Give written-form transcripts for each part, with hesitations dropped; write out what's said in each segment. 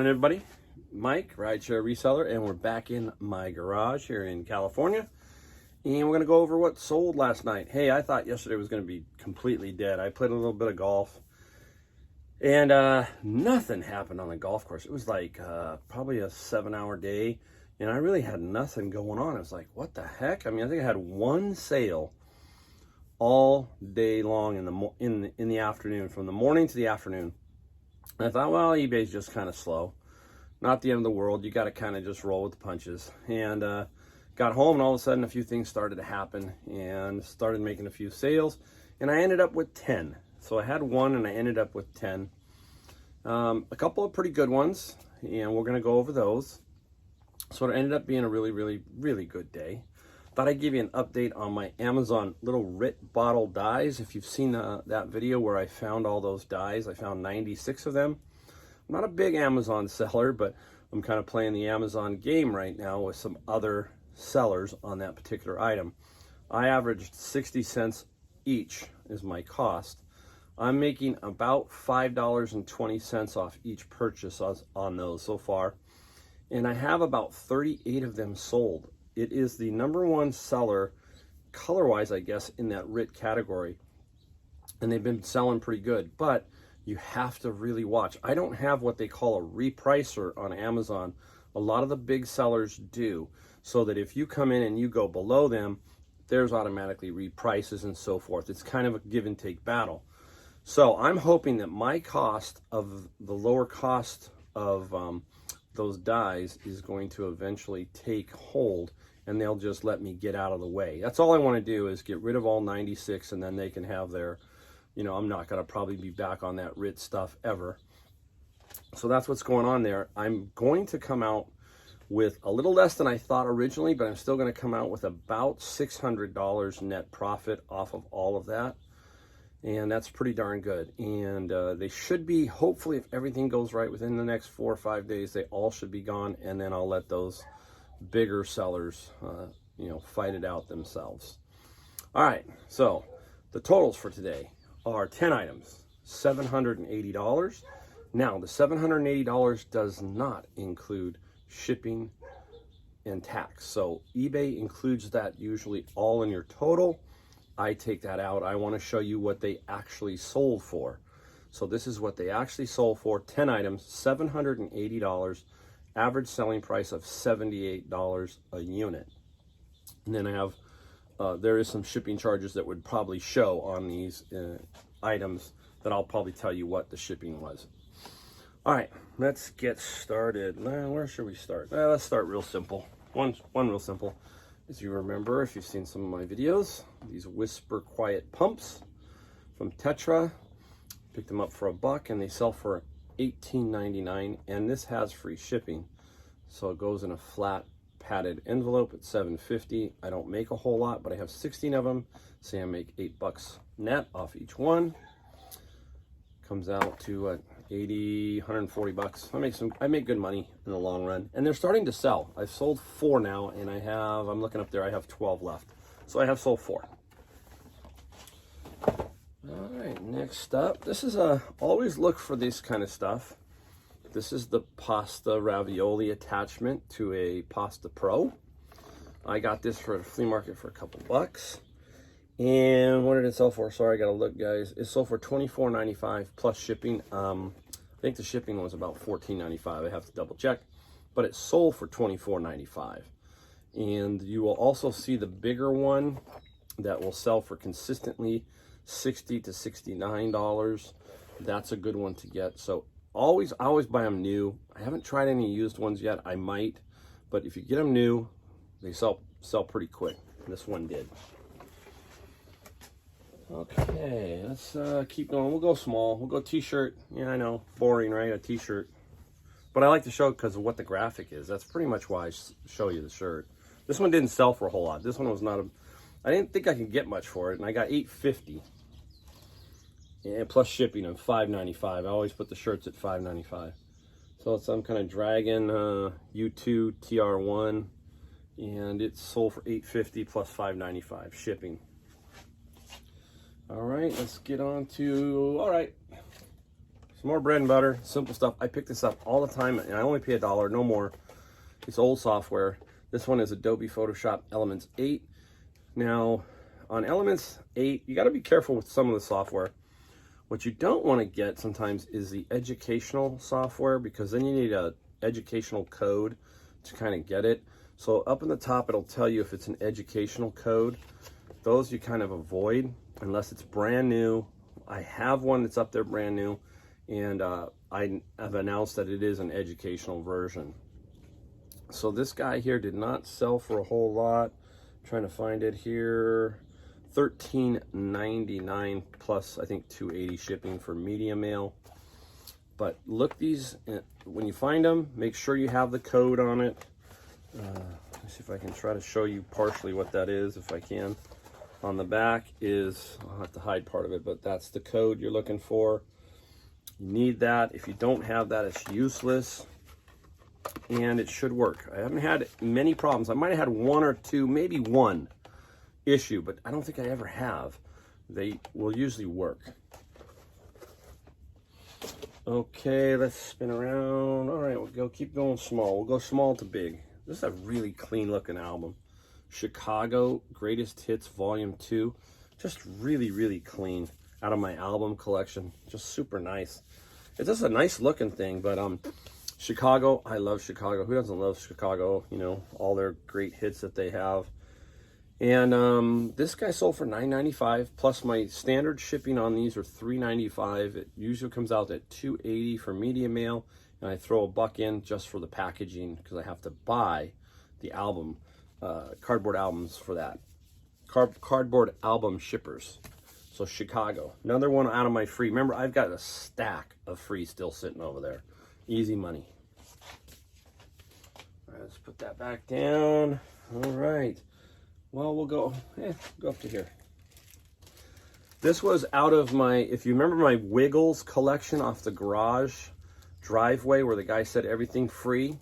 morning, everybody. Mike, rideshare reseller, and we're back in my garage here in California. And we're going to go over what sold last night. Hey, I thought yesterday was going to be completely dead. I played a little bit of golf, and nothing happened on the golf course. It was like probably a 7-hour day, and I really had nothing going on. I was like, what the heck? I mean, I think I had one sale all day long in the afternoon, from the morning to the afternoon. And I thought, well, eBay's just kind of slow. Not the end of the world. You got to kind of just roll with the punches. And got home, and all of a sudden a few things started to happen and started making a few sales. And I ended up with 10. So I had one and I ended up with 10. A couple of pretty good ones, and we're going to go over those. So it ended up being a really, really, really good day. Thought I'd give you an update on my Amazon little Rit bottle dies. If you've seen that video where I found all those dies, I found 96 of them. I'm not a big Amazon seller, but I'm kind of playing the Amazon game right now with some other sellers on that particular item. I averaged 60 cents each is my cost. I'm making about $5.20 off each purchase on those so far. And I have about 38 of them sold. It is the #1 seller, color-wise, I guess, in that Rit category. And they've been selling pretty good, but you have to really watch. I don't have what they call a repricer on Amazon. A lot of the big sellers do, so that if you come in and you go below them, there's automatically reprices and so forth. It's kind of a give and take battle. So I'm hoping that my cost of the lower cost of those dies is going to eventually take hold, and they'll just let me get out of the way. That's all I want to do, is get rid of all 96, and then they can have their, you know, I'm not going to probably be back on that Rit stuff ever. So that's what's going on there. I'm going to come out with a little less than I thought originally, but I'm still going to come out with about $600 net profit off of all of that. And that's pretty darn good. And they should be, hopefully, if everything goes right, within the next 4 or 5 days, they all should be gone. And then I'll let those bigger sellers, you know, fight it out themselves. All right, so the totals for today are 10 items, $780. Now, the $780 does not include shipping and tax. So eBay includes that usually all in your total. I take that out. I want to show you what they actually sold for. So this is what they actually sold for. 10 items, $780, average selling price of $78 a unit. And then I have, there is some shipping charges that would probably show on these items that I'll probably tell you what the shipping was. All right, let's get started. Where should we start? Let's start real simple. One real simple. As you remember, if you've seen some of my videos, these Whisper Quiet pumps from Tetra. Picked them up for $1 and they sell for $18.99, and this has free shipping. So it goes in a flat padded envelope at $7.50. I don't make a whole lot, but I have 16 of them. Say I make $8 net off each one. Comes out to 80, 140 bucks. I make good money in the long run, and they're starting to sell. I've sold 4 now, and I'm looking up there, I have 12 left. So I have sold 4. All right, next up, this is always look for this kind of stuff. This is the pasta ravioli attachment to a Pasta Pro. I got this for a flea market for a couple bucks. And what did it sell for? Sorry, I gotta look, guys. It sold for $24.95 plus shipping. I think the shipping was about $14.95. I have to double check, but it sold for $24.95. And you will also see the bigger one that will sell for consistently $60 to $69. That's a good one to get. So I always buy them new. I haven't tried any used ones yet. I might, but if you get them new, they sell pretty quick. This one did. Okay, let's keep going. We'll go small. We'll go T-shirt. Yeah, I know, boring, right? A T-shirt. But I like to show it because of what the graphic is. That's pretty much why I show you the shirt. This one didn't sell for a whole lot. This one was not I didn't think I could get much for it, and I got $8.50. And plus shipping of $5.95. I always put the shirts at $5.95. So it's some kind of Dragon U2 TR1, and it sold for $8.50 plus $5.95 shipping. All right, let's get on to, all right, more bread and butter, simple stuff. I pick this up all the time, and I only pay $1, no more. It's old software. This one is Adobe Photoshop Elements 8. Now, on Elements 8, you got to be careful with some of the software. What you don't want to get sometimes is the educational software, because then you need a educational code to kind of get it. So up in the top, it'll tell you if it's an educational code. Those you kind of avoid unless it's brand new. I have one that's up there brand new, and I have announced that it is an educational version. So this guy here did not sell for a whole lot. I'm trying to find it here. $13.99 plus I think $2.80 shipping for medium mail. But look, these, when you find them, make sure you have the code on it. Let's see if I can try to show you partially what that is, if I can. On the back is, I'll have to hide part of it, but that's the code you're looking for. You need that. If you don't have that, it's useless. And it should work. I haven't had many problems. I might have had one or two, maybe one issue, but I don't think I ever have. They will usually work. Okay, let's spin around. All right, keep going small. We'll go small to big. This is a really clean looking album. Chicago Greatest Hits Volume 2. Just really, really clean. Out of my album collection. Just super nice. It's just a nice looking thing, but Chicago, I love Chicago. Who doesn't love Chicago? You know, all their great hits that they have. And this guy sold for $9.95, plus my standard shipping on these are $3.95. It usually comes out at $2.80 for medium mail, and I throw $1 in just for the packaging because I have to buy the album, cardboard albums for that. Cardboard album shippers. So Chicago, another one out of my free. Remember, I've got a stack of free still sitting over there. Easy money. All right, let's put that back down. All right. Well, we'll go up to here. This was out of my, if you remember my Wiggles collection off the garage driveway where the guy said everything free,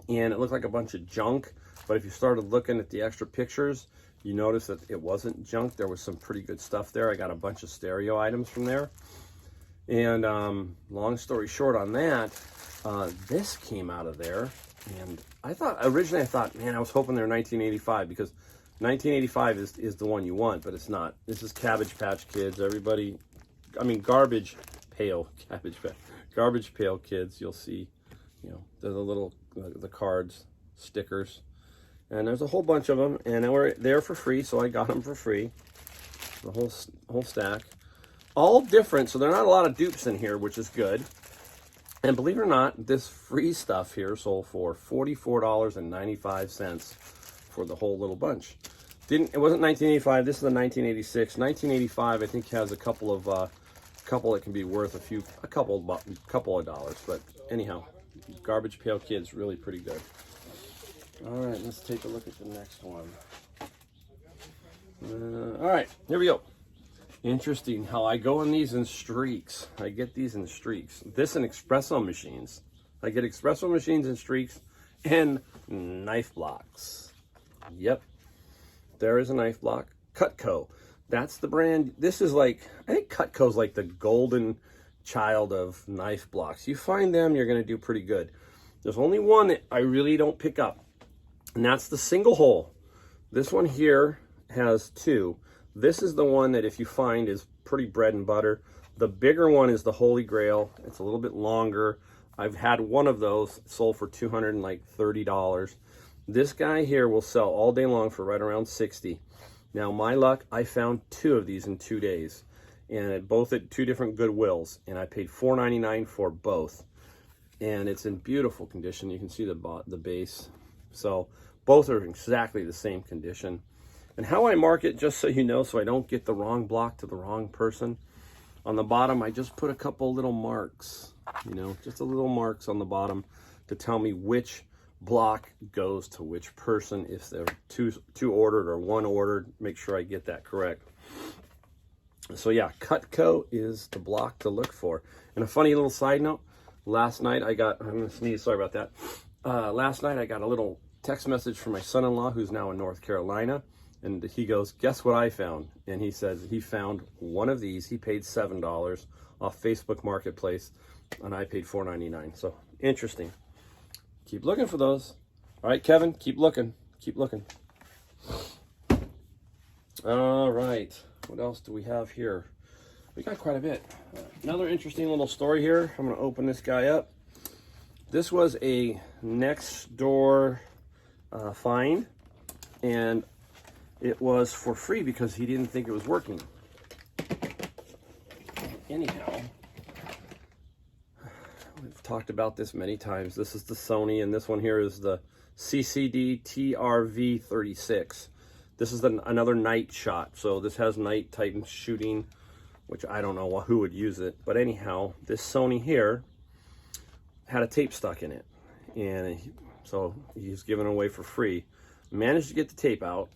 and it looked like a bunch of junk, but if you started looking at the extra pictures, you notice that it wasn't junk. There was some pretty good stuff there. I got a bunch of stereo items from there. And long story short on that, this came out of there. And originally I thought, man, I was hoping they were 1985, because 1985 is the one you want, but it's not. This is Cabbage Patch Kids. Everybody, I mean, Garbage Pail Kids. You'll see, you know, they're the little, the cards, stickers. And there's a whole bunch of them, and they were there for free, so I got them for free. The whole stack. All different, so there are not a lot of dupes in here, which is good. And believe it or not, this free stuff here sold for $44.95 for the whole little bunch. It wasn't 1985. This is a 1986. 1985, I think, has a couple that can be worth a couple of dollars. But anyhow, Garbage Pail Kids, really pretty good. All right, let's take a look at the next one. All right, here we go. Interesting how I go in these in streaks. I get these in streaks. This and espresso machines. I get espresso machines in streaks and knife blocks. Yep. There is a knife block. Cutco. That's the brand. This is like, I think Cutco's like the golden child of knife blocks. You find them, you're going to do pretty good. There's only one that I really don't pick up, and that's the single hole. This one here has two. This is the one that if you find is pretty bread and butter. The bigger one is the Holy Grail. It's a little bit longer. I've had one of those sold for $230. This guy here will sell all day long for right around $60. Now, my luck, I found two of these in 2 days, and both at two different Goodwills, and I paid $4.99 for both. And it's in beautiful condition. You can see the base. So both are exactly the same condition. And how I mark it, just so you know, so I don't get the wrong block to the wrong person, on the bottom, I just put a couple little marks, you know, just a little marks on the bottom to tell me which block goes to which person. If they're two ordered or one ordered, make sure I get that correct. So yeah, Cutco is the block to look for. And a funny little side note, last night I'm gonna sneeze, sorry about that. Last night I got a little text message from my son-in-law, who's now in North Carolina, And he goes, guess what I found? And he says he found one of these. He paid $7 off Facebook Marketplace, and I paid $4.99. So interesting. Keep looking for those. All right, Kevin, keep looking. Keep looking. All right. What else do we have here? We got quite a bit. Another interesting little story here. I'm going to open this guy up. This was a next door find, and it was for free because he didn't think it was working. Anyhow, we've talked about this many times. This is the Sony, and this one here is the CCD TRV36. This is another night shot. So this has night type shooting, which I don't know who would use it. But anyhow, this Sony here had a tape stuck in it. And so he's giving it away for free. Managed to get the tape out,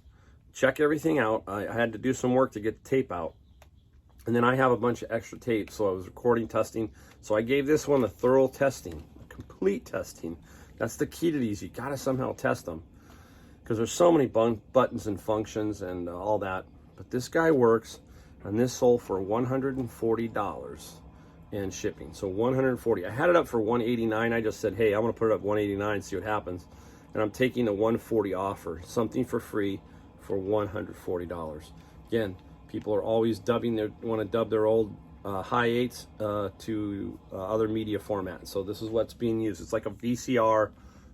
check everything out. I had to do some work to get the tape out. And then I have a bunch of extra tape, so I was recording, testing. So I gave this one a thorough testing, complete testing. That's the key to these. You gotta somehow test them, because there's so many buttons and functions and all that. But this guy works, and this sold for $140 and shipping. So $140. I had it up for $189. I just said, hey, I'm gonna put it up $189, see what happens. And I'm taking the $140 offer, something for free for $140. Again, people are always want to dub their old hi-8s to other media formats. So this is what's being used. It's like a VCR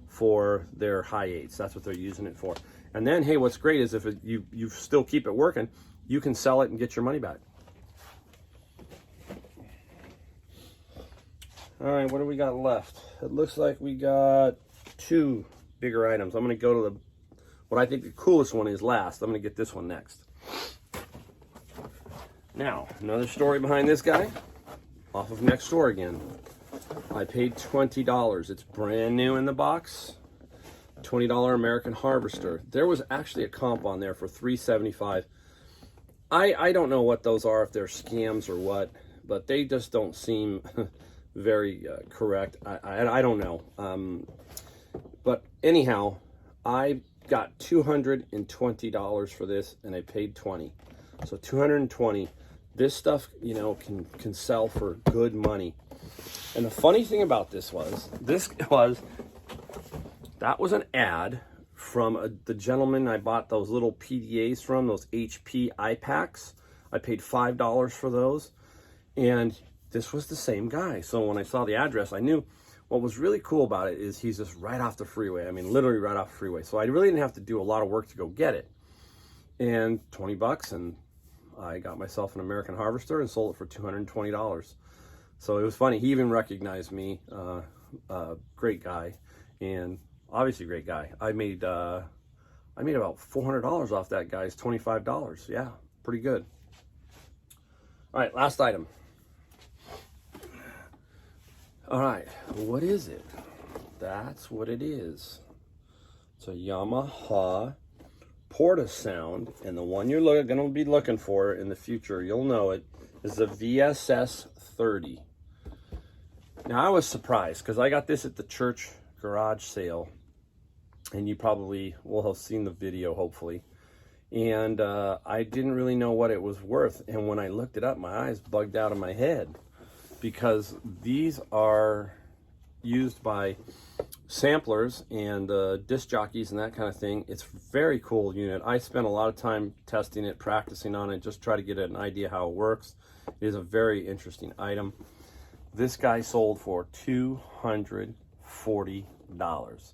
for their hi-8s. That's what they're using it for. And then, hey, what's great is if you still keep it working, you can sell it and get your money back. All right, what do we got left? It looks like we got two bigger items. I'm going to go to what I think the coolest one is last. I'm going to get this one next. Now, another story behind this guy, off of next door again. I paid $20. It's brand new in the box. $20 American Harvester. There was actually a comp on there for $3.75. I don't know what those are, if they're scams or what, but they just don't seem very correct. I don't know. But anyhow, I got $220 for this, and I paid $20. So $220. This stuff, you know, can sell for good money. And the funny thing about this was, that was an ad from the gentleman I bought those little PDAs from, those HP iPacks. I paid $5 for those, and this was the same guy. So when I saw the address, I knew. What was really cool about it is he's just right off the freeway. I mean, literally right off the freeway. So I really didn't have to do a lot of work to go get it. And $20, and I got myself an American Harvester and sold it for $220. So it was funny. He even recognized me. Great guy, and obviously great guy. I made about $400 off that guy's $25. Yeah, pretty good. All right, last item. All right, what is it? That's what it is. It's a Yamaha Portasound, and the one you're going to be looking for in the future, you'll know it, is the VSS 30. Now, I was surprised because I got this at the church garage sale, and you probably will have seen the video, hopefully. And I didn't really know what it was worth, and when I looked it up, my eyes bugged out of my head, because these are used by samplers and disc jockeys and that kind of thing. It's a very cool unit. I spent a lot of time testing it, practicing on it, just try to get an idea how it works. It is a very interesting item. This guy sold for $240,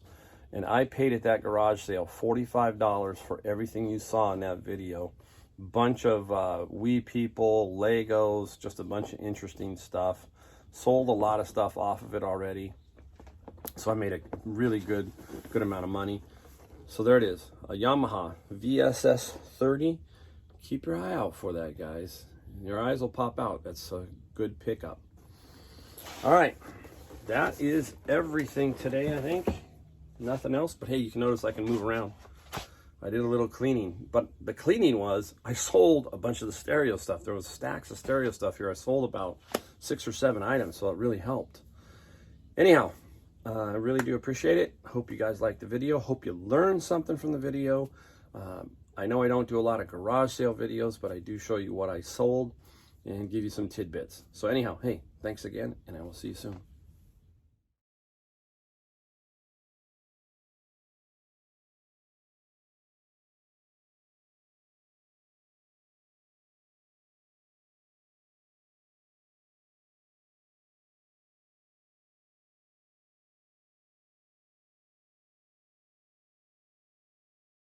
and I paid at that garage sale $45 for everything you saw in that video. Bunch of Wee People, Legos, just a bunch of interesting stuff. Sold a lot of stuff off of it already, so I made a really good amount of money. So there it is, a Yamaha VSS 30. Keep your eye out for that, guys. Your eyes will pop out. That's a good pickup. All right, that is everything today, I think. Nothing else, but hey, you can notice I can move around. I did a little cleaning, but the cleaning was, I sold a bunch of the stereo stuff. There was stacks of stereo stuff here. I sold about 6 or 7 items, so it really helped. Anyhow, I really do appreciate it. Hope you guys liked the video. Hope you learned something from the video. I know I don't do a lot of garage sale videos, but I do show you what I sold and give you some tidbits. So anyhow, hey, thanks again, and I will see you soon.